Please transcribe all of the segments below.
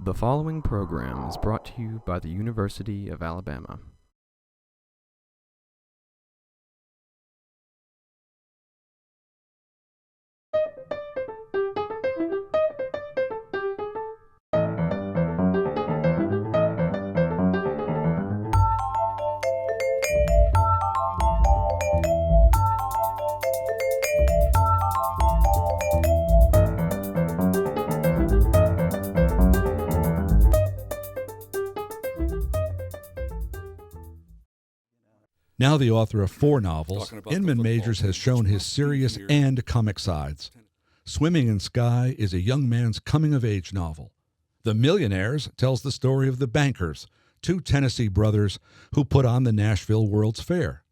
The following program is brought to you by the University of Alabama. Now the author of 4 novels, Inman Majors has shown his serious and comic sides. Swimming in Sky is a young man's coming-of-age novel. The Millionaires tells the story of the bankers, 2 Tennessee brothers who put on the Nashville World's Fair.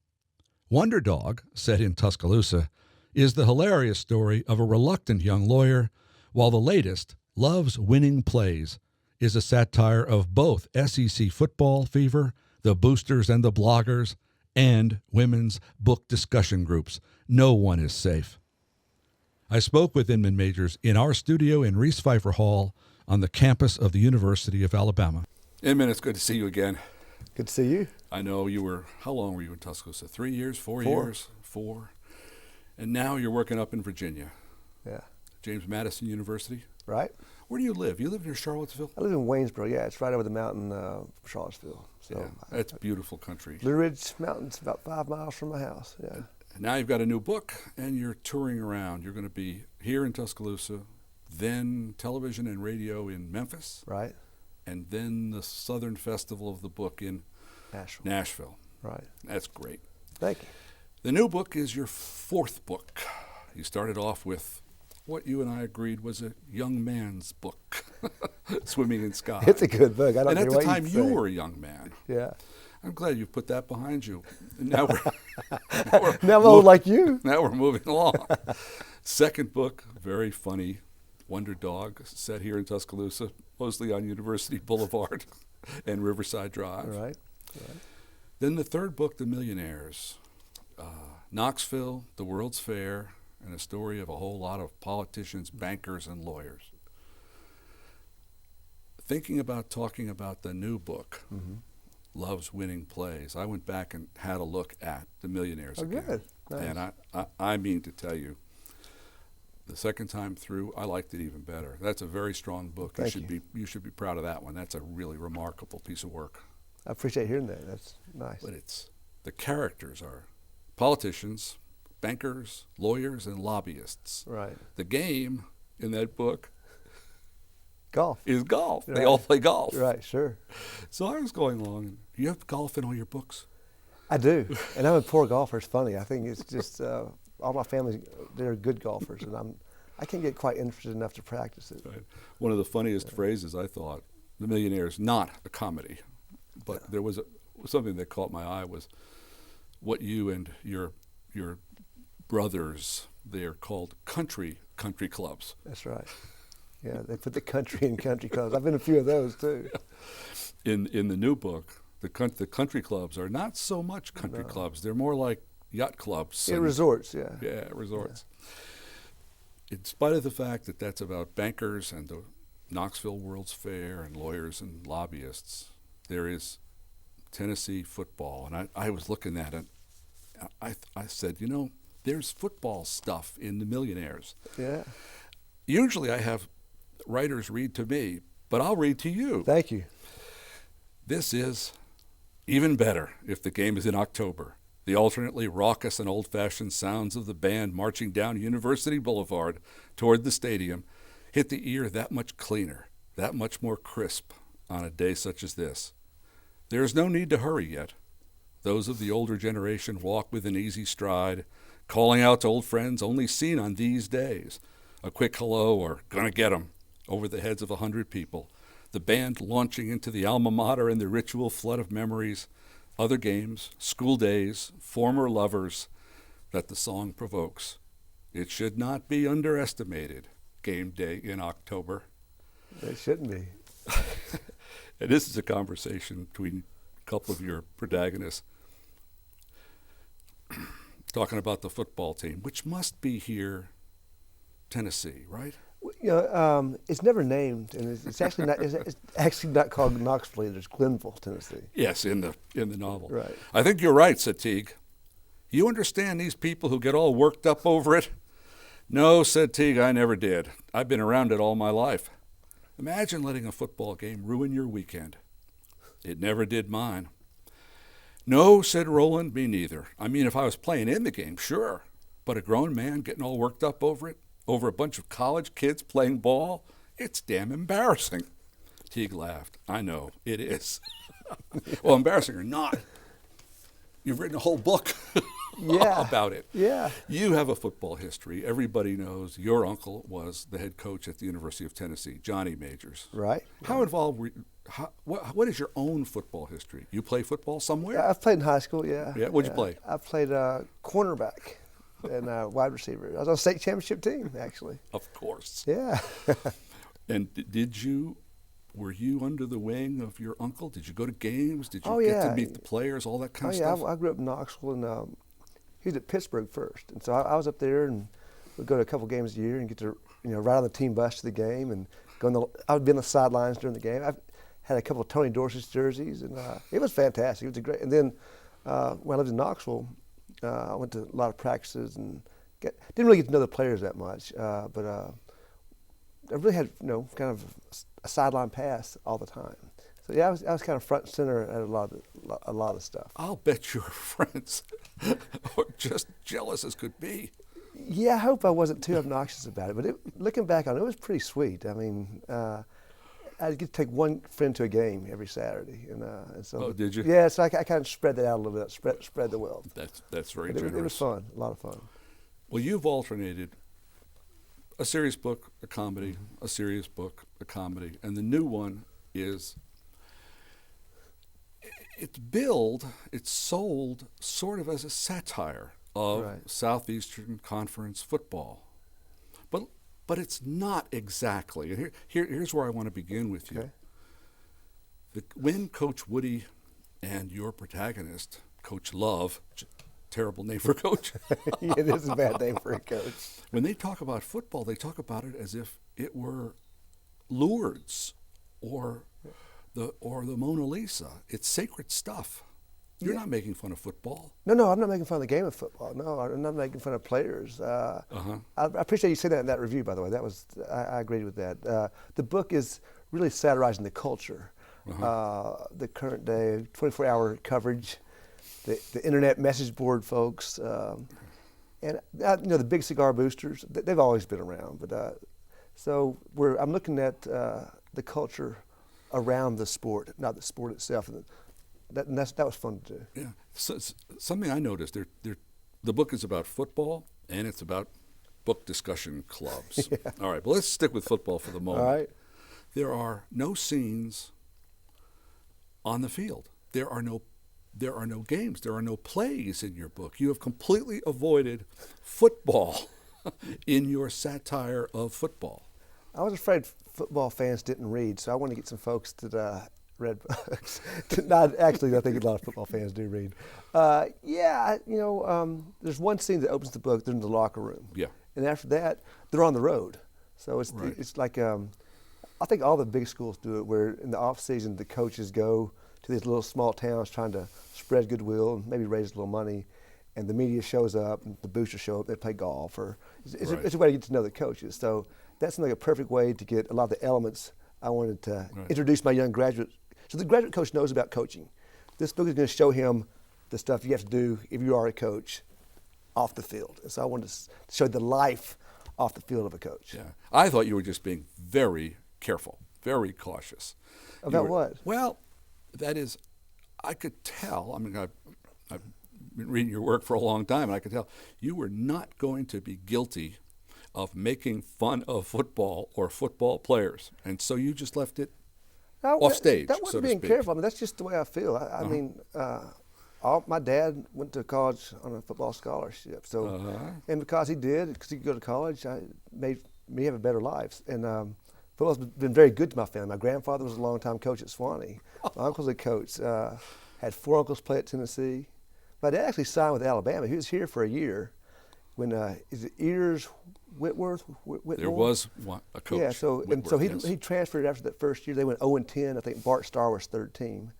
Wonder Dog, set in Tuscaloosa, is the hilarious story of a reluctant young lawyer, while the latest, Love's Winning Plays, is a satire of both SEC football fever, the boosters and the bloggers, and women's book discussion groups. No one is safe. I spoke with Inman Majors in our studio in Reese Pfeiffer Hall on the campus of the University of Alabama. Inman, it's good to see you again. Good to see you. I know you were, how long were you in Tuscaloosa? 3 years, 4 4. years? 4. And now you're working up in Virginia. Yeah. James Madison University. Right? Where do you live? You live near Charlottesville? I live in Waynesboro. Yeah, it's right over the mountain from Charlottesville. So yeah, that's beautiful country. Blue Ridge Mountain's about 5 miles from my house. Yeah. And now you've got a new book, and you're touring around. You're going to be here in Tuscaloosa, then television and radio in Memphis. Right. And then the Southern Festival of the Book in Nashville. Right. That's great. Thank you. The new book is your 4th book. You started off with what you and I agreed was a young man's book, Swimming in Sky. It's a good book. I don't and care at the what time, you you say. were a young man. Yeah. I'm glad you put that behind you. And now now I'm old like you. Now we're moving along. Second book, very funny, Wonder Dog, set here in Tuscaloosa, mostly on University Boulevard and Riverside Drive. Right. Then the third book, The Millionaires, Knoxville, the World's Fair, and a story of a whole lot of politicians, bankers, and lawyers. Thinking about talking about the new book, Love's Winning Plays, I went back and had a look at The Millionaires again. Good. Nice. And I mean to tell you, the second time through, I liked it even better. That's a very strong book. Thank You should be proud of that one. That's a really remarkable piece of work. I appreciate hearing that. That's nice. But the characters are politicians, bankers, lawyers, and lobbyists. Right. The game in that book Golf. is golf. Right. They all play golf. Right, sure. So I was going along, and you have golf in all your books? I do. And I'm a poor golfer. It's funny. I think it's just all my family, they're good golfers, and I can't get quite interested enough to practice it. Right. One of the funniest phrases I thought, The Millionaires, not a comedy, but there was something that caught my eye was what you and your brothers, they're called country clubs. That's right. Yeah, they put the country in country clubs. I've been in a few of those too. In the new book, the country clubs are not so much country clubs. They're more like yacht clubs. Yeah, resorts, yeah. Yeah, resorts. Yeah. In spite of the fact that that's about bankers and the Knoxville World's Fair and lawyers and lobbyists, there is Tennessee football. And I was looking at it. I said, there's football stuff in The Millionaires. Yeah. Usually I have writers read to me, but I'll read to you. Thank you. This is even better if the game is in October. The alternately raucous and old-fashioned sounds of the band marching down University Boulevard toward the stadium hit the ear that much cleaner, that much more crisp on a day such as this. There is no need to hurry yet. Those of the older generation walk with an easy stride, calling out to old friends only seen on these days. A quick hello or gonna get 'em over the heads of 100 people. The band launching into the alma mater in the ritual flood of memories, other games, school days, former lovers that the song provokes. It should not be underestimated, game day in October. It shouldn't be. And this is a conversation between a couple of your protagonists talking about the football team, which must be here, Tennessee, right? It's never named, and it's actually not. It's actually not called Knoxville either. It's Glenville, Tennessee. Yes, in the novel. Right. I think you're right, said Teague. You understand these people who get all worked up over it? No, said Teague, I never did. I've been around it all my life. Imagine letting a football game ruin your weekend. It never did mine. No, said Roland, me neither. I mean, if I was playing in the game, sure. But a grown man getting all worked up over it, over a bunch of college kids playing ball, it's damn embarrassing. Teague laughed. I know, it is. Well, embarrassing or not, you've written a whole book about it. Yeah. You have a football history. Everybody knows your uncle was the head coach at the University of Tennessee, Johnny Majors. Right. How involved were you? What is your own football history? You play football somewhere? Yeah, I've played in high school, yeah. Yeah, what'd you play? I played cornerback and wide receiver. I was on a state championship team, actually. Of course. Yeah. And were you under the wing of your uncle? Did you go to games? Did you Oh, get yeah. to meet the players, all that kind of yeah, stuff? I grew up in Knoxville, and he was at Pittsburgh first. And so I was up there, and we'd go to a couple games a year and get to ride on the team bus to the game. And I would be on the sidelines during the game. I had a couple of Tony Dorsey's jerseys, and it was fantastic. It was great. And then when I lived in Knoxville, I went to a lot of practices and didn't really get to know the players that much. But I really had kind of a sideline pass all the time. So yeah, I was kind of front and center at a lot of stuff. I'll bet your friends are just jealous as could be. Yeah, I hope I wasn't too obnoxious about it. But looking back on it, it was pretty sweet. I mean, I'd get to take one friend to a game every Saturday, and so. Oh, did you? Yeah, so I kind of spread that out a little bit, spread the wealth. That's very But generous. it was fun, a lot of fun. Well, you've alternated a serious book, a comedy, a serious book, a comedy, and the new one is. It's sold sort of as a satire of Southeastern Conference football. But it's not exactly. And here's where I want to begin with you. Okay. When Coach Woody and your protagonist, Coach Love, terrible name for coach. It is a bad name for a coach. When they talk about football, they talk about it as if it were Lourdes or the Mona Lisa. It's sacred stuff. You're not making fun of football. No, I'm not making fun of the game of football. No, I'm not making fun of players. I appreciate you saying that in that review, by the way. I agreed with that. The book is really satirizing the culture, the current day, 24-hour coverage, the internet message board folks, and the big cigar boosters. They've always been around, but so I'm looking at the culture around the sport, not the sport itself. That was fun to do. Yeah. So, something I noticed, the book is about football, and it's about book discussion clubs. Yeah. All right, but let's stick with football for the moment. All right. There are no scenes on the field. There are no games. There are no plays in your book. You have completely avoided football in your satire of football. I was afraid football fans didn't read, so I wanted to get some folks that read books. Actually, I think a lot of football fans do read. There's one scene that opens the book. They're in the locker room. Yeah. And after that, they're on the road. So it's like I think all the big schools do it, where in the off season the coaches go to these little small towns trying to spread goodwill and maybe raise a little money, and the media shows up and the boosters show up. They play golf, or it's a way to get to know the coaches. So that's like a perfect way to get a lot of the elements I wanted to introduce my young graduate. So the graduate coach knows about coaching. This book is going to show him the stuff you have to do if you are a coach off the field. And so I wanted to show the life off the field of a coach. Yeah. I thought you were just being very careful, very cautious. About what? Well, that is, I could tell. I mean, I've been reading your work for a long time, and I could tell you were not going to be guilty of making fun of football or football players. And so you just left it off stage, that wasn't so to being speak. careful. I mean, that's just the way I feel. I mean, my dad went to college on a football scholarship. So, and because he did, because he could go to college, I made me have a better life. And football's been very good to my family. My grandfather was a longtime coach at Swanee. My uncle's a coach. Had 4 uncles play at Tennessee. My dad actually signed with Alabama. He was here for a year, when is it Ears Whitworth? There was a coach. Yeah, so Whitworth, he transferred after that first year. They went 0-10. I think Bart Starr was third team,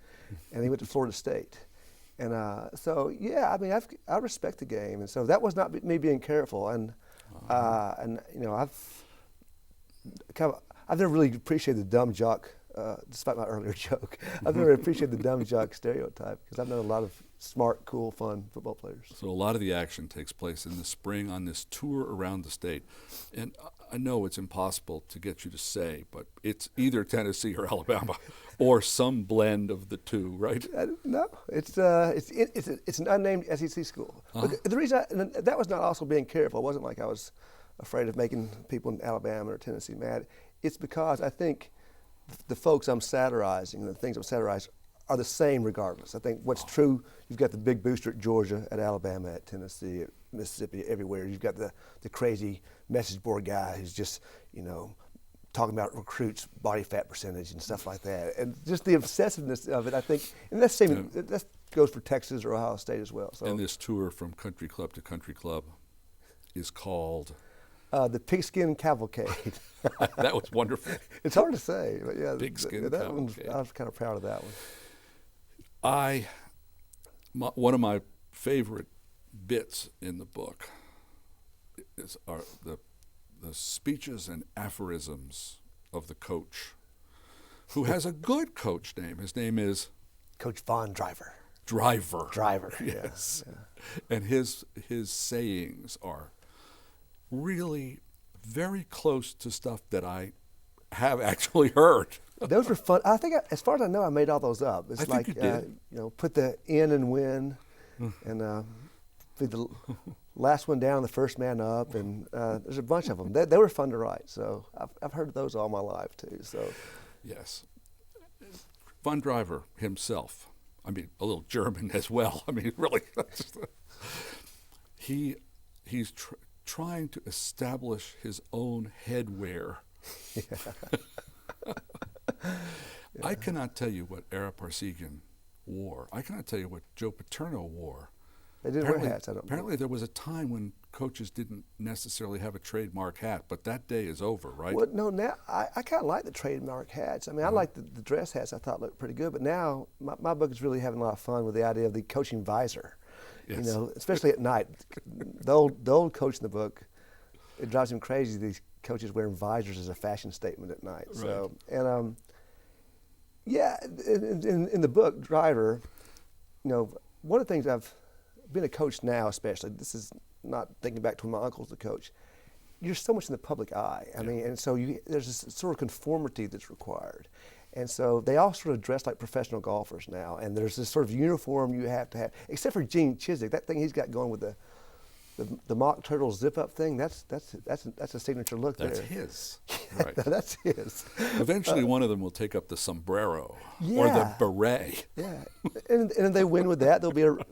and he went to Florida State. And so yeah, I mean I respect the game, and so that was not me being careful. And you know I've never really appreciated the dumb jock, despite my earlier joke. I've never appreciated the dumb jock stereotype because I've known a lot of smart, cool, fun football players. So a lot of the action takes place in the spring on this tour around the state. And I know it's impossible to get you to say, but it's either Tennessee or Alabama or some blend of the two, right? No, it's an unnamed SEC school. But the reason that was not also being careful. It wasn't like I was afraid of making people in Alabama or Tennessee mad. It's because I think the folks I'm satirizing, the things I'm satirizing, are the same regardless. I think what's true, you've got the big booster at Georgia, at Alabama, at Tennessee, at Mississippi, everywhere. You've got the crazy message board guy who's just, you know, talking about recruits' body fat percentage and stuff like that. And just the obsessiveness of it, I think, and that goes for Texas or Ohio State as well. So. And this tour from country club to country club is called? The Pigskin Cavalcade. That was wonderful. It's hard to say, but yeah, Pigskin that one, Cavalcade. I was kind of proud of that one. One of my favorite bits in the book are the speeches and aphorisms of the coach, who has a good coach name. His name is Coach Von Driver. Driver. Yes. Yeah. And his sayings are really very close to stuff that I have actually heard. Those were fun. I think, as far as I know, I made all those up. It's I think you did. You know, put the in and win, and be the last one down, the first man up, and there's a bunch of them. They were fun to write. So I've heard those all my life too. So yes, Von Driver himself. I mean, a little German as well. I mean, really, he's trying to establish his own headwear. Yeah. I cannot tell you what Ara Parseghian wore. I cannot tell you what Joe Paterno wore. They didn't wear hats, Apparently there was a time when coaches didn't necessarily have a trademark hat, but that day is over, right? Well, no, now I kind of like the trademark hats. I mean, I like the dress hats. I thought looked pretty good, but now my book is really having a lot of fun with the idea of the coaching visor. Yes. You know, especially at night. The old coach in the book, it drives him crazy. These coaches wearing visors as a fashion statement at night. Right. So, and yeah, in the book, Driver, you know, one of the things I've been a coach now, especially. This is not thinking back to when my uncle's the coach. You're so much in the public eye. I mean, and so there's this sort of conformity that's required. And so they all sort of dress like professional golfers now, and there's this sort of uniform you have to have, except for Gene Chizik. That thing he's got going with the mock turtle zip up thing, that's a signature look there. That's his. Right. That's his. Eventually one of them will take up the sombrero or the beret. Yeah. And they win with that. There'll be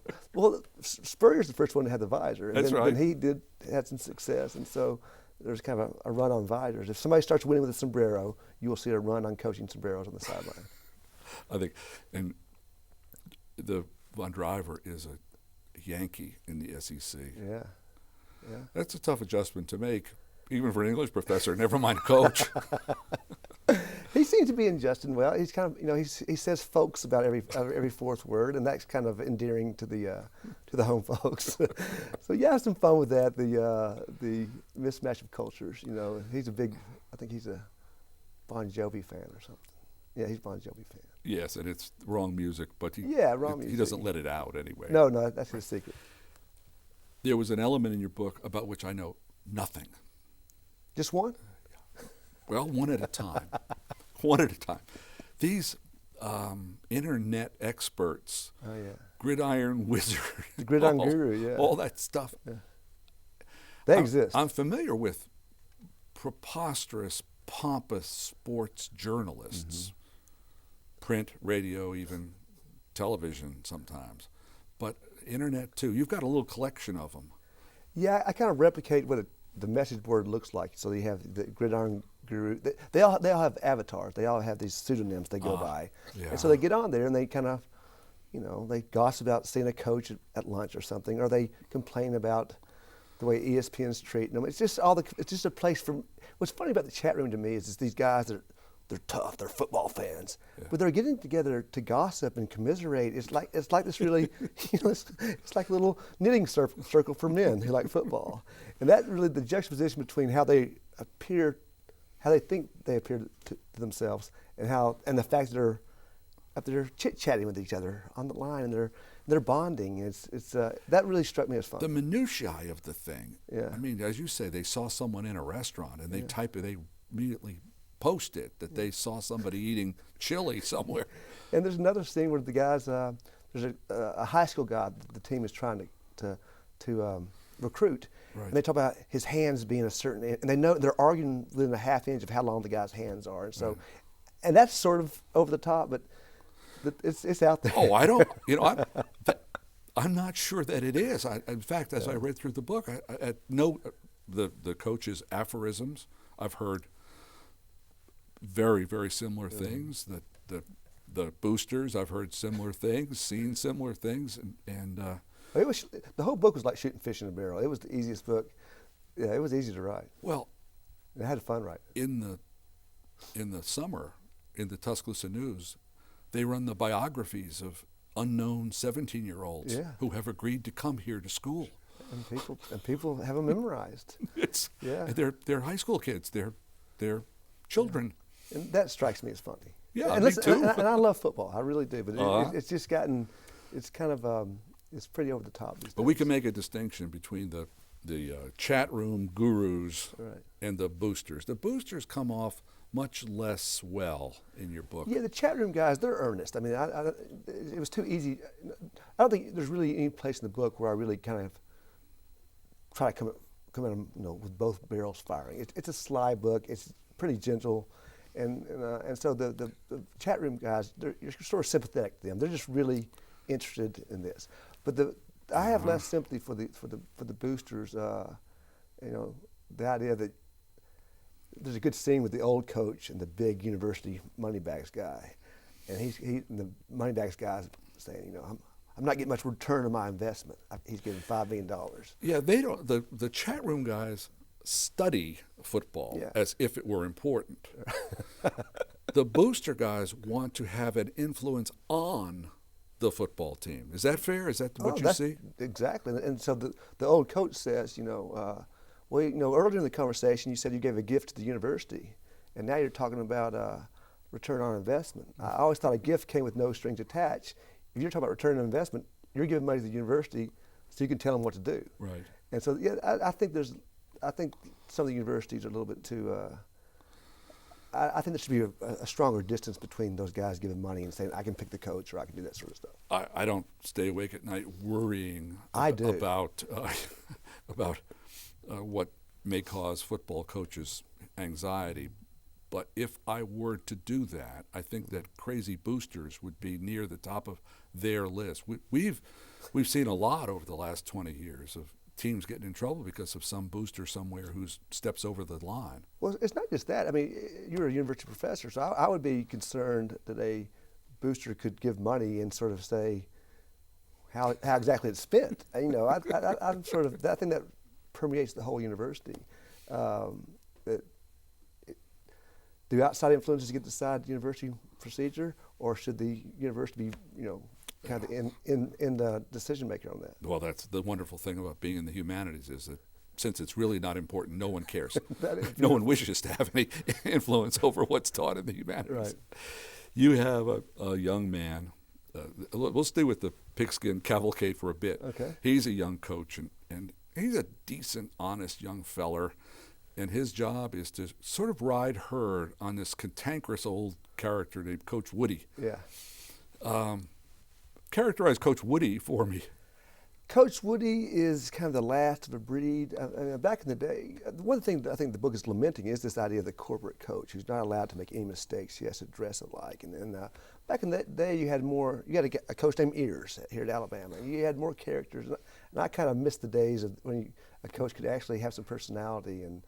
Spurrier's the first one to have the visor. And that's then, right. And he had some success, and so there's kind of a run on visors. If somebody starts winning with a sombrero, you will see a run on coaching sombreros on the sideline. I think, and the Von Driver is a Yankee in the SEC. Yeah. That's a tough adjustment to make, even for an English professor, never mind coach. He seems to be adjusting well. He's kind of, you know, he says "folks" about every fourth word, and that's kind of endearing to the home folks. So yeah, have some fun with that. The mismatch of cultures. You know, I think he's a Bon Jovi fan or something. Yeah, he's a Bon Jovi fan. Yes, and it's wrong music, but he doesn't let it out anyway. No, that's his secret. There was an element in your book about which I know nothing. Just one? Well, one at a time. One at a time. These internet experts, Gridiron Wizard, the Gridiron Guru, all that stuff. Yeah. They exist. I'm familiar with preposterous, pompous sports journalists, print, radio, even television sometimes, but internet too. You've got a little collection of them. Yeah, I kind of replicate what the message board looks like. So you have the Gridiron Guru. They all have avatars. They all have these pseudonyms they go by. Yeah. And so they get on there and they kind of, you know, they gossip about seeing a coach at lunch or something, or they complain about the way ESPN's treating them. It's just it's just a place for. What's funny about the chat room to me is these guys that they're tough, they're football fans, but they're getting together to gossip and commiserate. It's like this really, it's like a little knitting circle for men who like football, and that really the juxtaposition between how they appear, how they think they appear to themselves, and the fact that they're chit chatting with each other on the line and they're bonding. It's that really struck me as fun. The minutiae of the thing. Yeah. I mean, as you say, they saw someone in a restaurant and they type it. They immediately post it that they saw somebody eating chili somewhere. And there's another scene where the guys, there's a high school guy the team is trying to recruit, Right. and they talk about his hands being a certain, and they know they're arguing within a half inch of how long the guy's hands are, and so, Right. and that's sort of over the top, but it's out there. Oh, I don't. I'm not sure that it is. In fact, as I read through the book, I know the coach's aphorisms. I've heard very, very similar things. The boosters, I've heard similar things, seen similar things, and It was the whole book was like shooting fish in a barrel. It was the easiest book. Yeah, it was easy to write. well, I had fun writing. in the summer, in the Tuscaloosa News, they run the biographies of unknown 17-year-olds Yeah. who have agreed to come here to school. And people have them memorized. It's Yeah. they're high school kids. They're children. And that strikes me as funny. Yeah, and me too. And I love football. I really do. But it's just gotten, it's kind of, it's pretty over the top these But days. we can make a distinction between the chat room gurus Right. and the boosters. The boosters come off much less well in your book. Yeah, the chat room guys, they're earnest. I mean, it was too easy. I don't think there's really any place in the book where I really kind of try to come at them, with both barrels firing. It's a sly book. It's pretty gentle, and so the chat room guys, you're sort of sympathetic to them. They're just really interested in this. But I have less sympathy for the boosters. The idea that there's a good scene with the old coach and the big university moneybags guy, and and the moneybags guy's saying, I'm not getting much return on my investment. He's getting $5 million. Yeah, they don't. The chat room guys study football as if it were important. The booster guys want to have an influence on the football team. Is that fair? Is that what you see? Exactly. And so the old coach says, earlier in the conversation you said you gave a gift to the university, and now you're talking about return on investment. I always thought a gift came with no strings attached. If you're talking about return on investment, you're giving money to the university so you can tell them what to do. Right. And so, I think some of the universities are a little bit too. I think there should be a stronger distance between those guys giving money and saying, I can pick the coach or I can do that sort of stuff. I don't stay awake at night worrying about what may cause football coaches anxiety. But if I were to do that, I think that crazy boosters would be near the top of their list. We've seen a lot over the last 20 years of teams getting in trouble because of some booster somewhere who steps over the line. Well, it's not just that. I mean, you're a university professor, so I would be concerned that a booster could give money and sort of say how exactly it's spent. I'm sort of, I think that permeates the whole university. Do outside influences get to decide the university procedure, or should the university be, kind of in the decision maker on that? Well, that's the wonderful thing about being in the humanities is that since it's really not important, no one cares. No one wishes to have any influence over what's taught in the humanities. Right. You have a young man. We'll stay with the pigskin cavalcade for a bit. Okay. He's a young coach, and he's a decent, honest young feller. And his job is to sort of ride herd on this cantankerous old character named Coach Woody. Yeah. Characterize Coach Woody for me. Coach Woody is kind of the last of a breed. Back in the day, one thing that I think the book is lamenting is this idea of the corporate coach who's not allowed to make any mistakes. He has to dress alike. And back in that day, you had a coach named Ears here at Alabama. You had more characters, and I kind of miss the days of when a coach could actually have some personality. And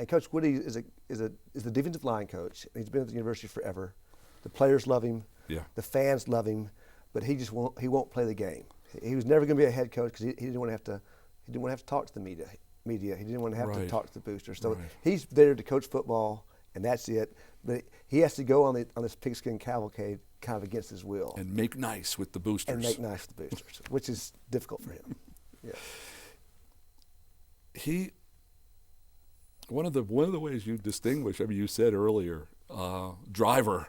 Coach Woody is the defensive line coach. He's been at the university forever. The players love him. Yeah. The fans love him, but he won't play the game. He was never going to be a head coach because he didn't want to have to He didn't want to have to talk to the media. He didn't want to have to talk to the boosters. So Right. he's there to coach football, and that's it. But he has to go on this pigskin cavalcade kind of against his will. And make nice with the boosters. And make nice with the boosters, which is difficult for him. Yeah. One of the ways you distinguish, I mean, you said earlier, Driver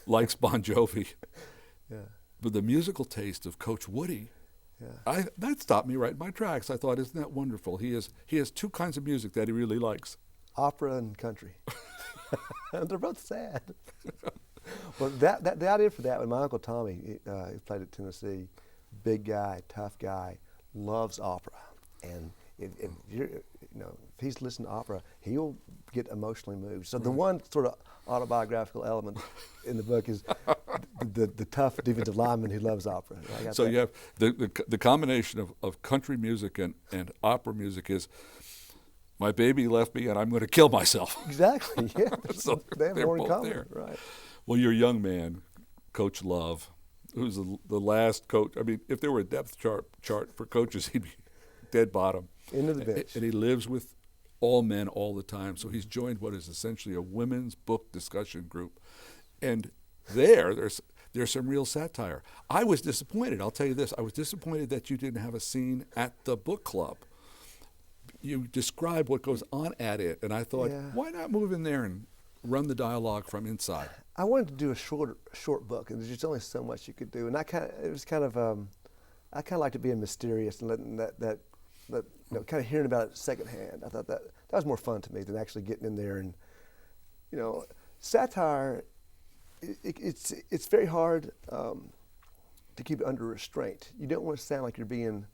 likes Bon Jovi. Yeah. But the musical taste of Coach Woody, Yeah. that stopped me right in my tracks. I thought, isn't that wonderful? He has two kinds of music that he really likes. Opera and country. They're both sad. Well, the idea for that, when my Uncle Tommy, he played at Tennessee, big guy, tough guy, loves opera. And if he's listening to opera, he'll get emotionally moved. So the one sort of autobiographical element in the book is the tough defensive lineman who loves opera. So you have the combination of country music and opera music is, my baby left me and I'm going to kill myself. Exactly, yeah. So they have they're more in both common. there. Right. Well, your young man, Coach Love, who's the last coach. I mean, if there were a depth chart for coaches, he'd be dead bottom. Into the bench. And he lives with all men all the time. So he's joined what is essentially a women's book discussion group. And there's some real satire. I was disappointed. I'll tell you this. I was disappointed that you didn't have a scene at the book club. You described what goes on at it, and I thought, why not move in there and run the dialogue from inside? I wanted to do a short book, and there's just only so much you could do. And I kind of like to be mysterious and letting that kind of hearing about it secondhand. I thought that was more fun to me than actually getting in there. And satire, it's very hard to keep it under restraint. You don't want to sound like you're being,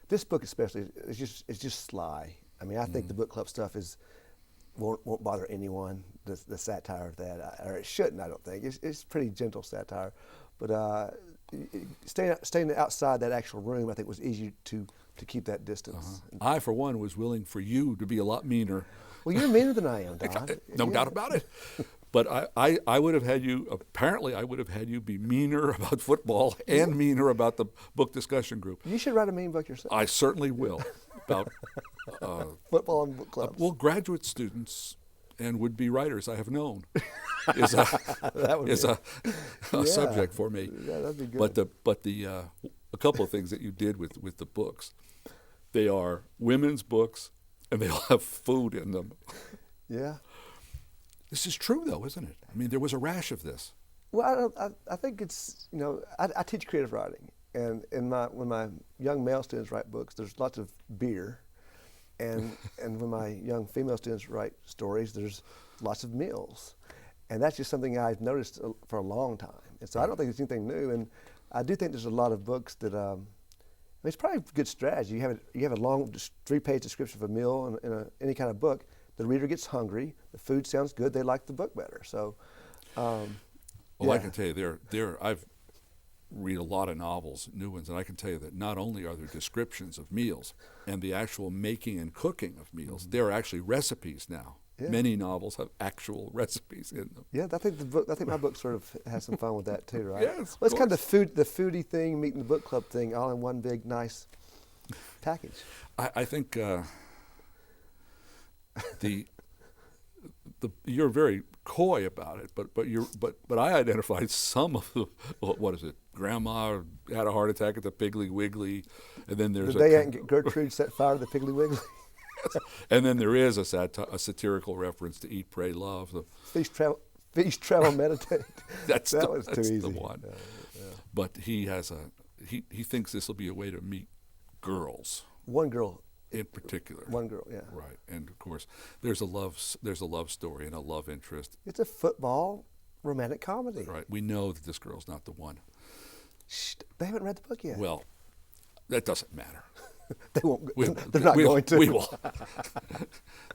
this book especially is just sly. I mean, I think the book club stuff won't bother anyone. The satire of that, or it shouldn't. I don't think it's pretty gentle satire, but staying outside that actual room, I think, was easier to keep that distance. I, for one, was willing for you to be a lot meaner. Well, you're meaner than I am, Don. No doubt about it. But I would have had you, apparently I would have had you be meaner about football and meaner about the book discussion group. You should write a mean book yourself. I certainly will. About football and book clubs. Well, graduate students and would-be writers I have known is a subject for me. Yeah, that'd be good. But a couple of things that you did with the books, they are women's books and they all have food in them. Yeah. This is true, though, isn't it? I mean, there was a rash of this. Well, I think it's, I teach creative writing, and when my young male students write books, there's lots of beer, and when my young female students write stories, there's lots of meals, and that's just something I've noticed for a long time. And so I don't think it's anything new, and I do think there's a lot of books that, it's probably a good strategy. You have a long 3-page description of a meal in any kind of book. The reader gets hungry. The food sounds good. They like the book better. So, I can tell you, I've read a lot of novels, new ones, and I can tell you that not only are there descriptions of meals and the actual making and cooking of meals, there are actually recipes now. Yeah. Many novels have actual recipes in them. Yeah, I think my book sort of has some fun with that too, right? Yes, well, it's kind of the foodie thing meeting the book club thing all in one big nice package. I think you're very coy about it, but I identified some of the what is it? Grandma had a heart attack at the Piggly Wiggly, and then there's the day Aunt Gertrude set fire to the Piggly Wiggly. And then there is a satirical reference to Eat, Pray, Love. Feast, travel, meditate. That's too easy. The one. Yeah. But he he thinks this will be a way to meet girls. One girl. In particular. One girl, yeah. Right, and of course, there's a love story and a love interest. It's a football romantic comedy. Right. We know that this girl's not the one. Shh, they haven't read the book yet. Well, that doesn't matter. They won't. They're not going to. We will.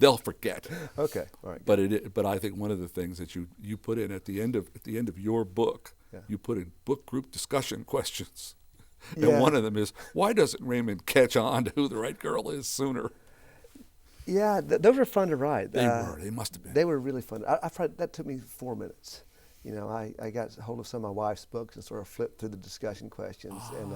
They'll forget. Okay. All right. But I think one of the things that you put in at the end of your book, you put in book group discussion questions. And one of them is, why doesn't Raymond catch on to who the right girl is sooner? Yeah, those were fun to write. They were. They must have been. They were really fun. That took me 4 minutes. I got a hold of some of my wife's books and sort of flipped through the discussion questions. And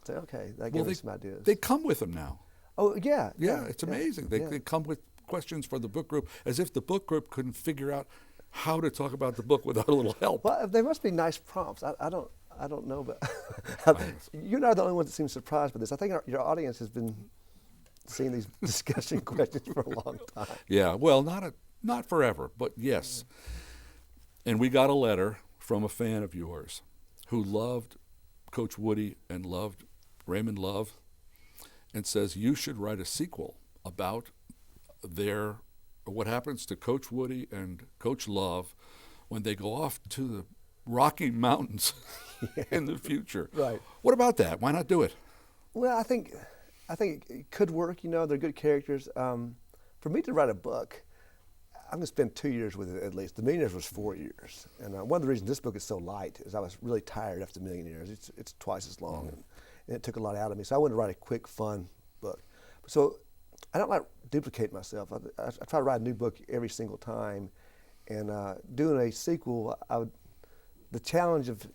Say, okay, that gives me some ideas. They come with them now. Oh, yeah. Yeah, it's amazing. They come with questions for the book group, as if the book group couldn't figure out how to talk about the book without a little help. Well, there must be nice prompts. I don't know, but you're not the only one that seems surprised by this. I think your audience has been seeing these discussion questions for a long time. Yeah, well, not forever, but yes. And we got a letter from a fan of yours who loved Coach Woody and loved Raymond Love, and says you should write a sequel about what happens to Coach Woody and Coach Love when they go off to the Rocky Mountains in the future. Right. What about that? Why not do it? Well, I think it could work. You know, they're good characters. For me to write a book, I'm going to spend 2 years with it at least. The Millionaires was 4 years. And one of the reasons this book is so light is I was really tired after Millionaires. It's twice as long, and it took a lot out of me. So I wanted to write a quick, fun book. So I don't like duplicate myself. I try to write a new book every single time. And doing a sequel, the challenge of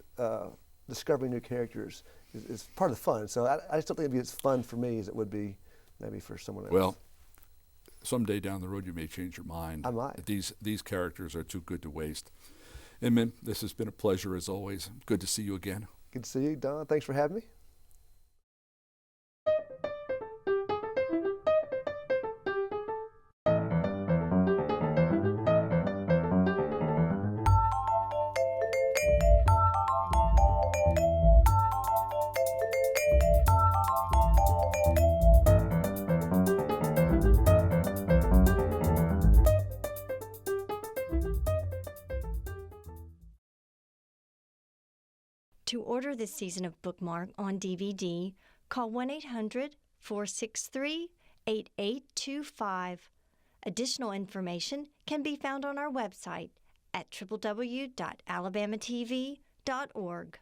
discovering new characters is part of the fun. So I just don't think it'd be as fun for me as it would be maybe for someone else. Well, someday down the road you may change your mind. I might. These characters are too good to waste. Inman, this has been a pleasure as always. Good to see you again. Good to see you, Don. Thanks for having me. To order this season of Bookmark on DVD, call 1-800-463-8825. Additional information can be found on our website at www.alabamatv.org.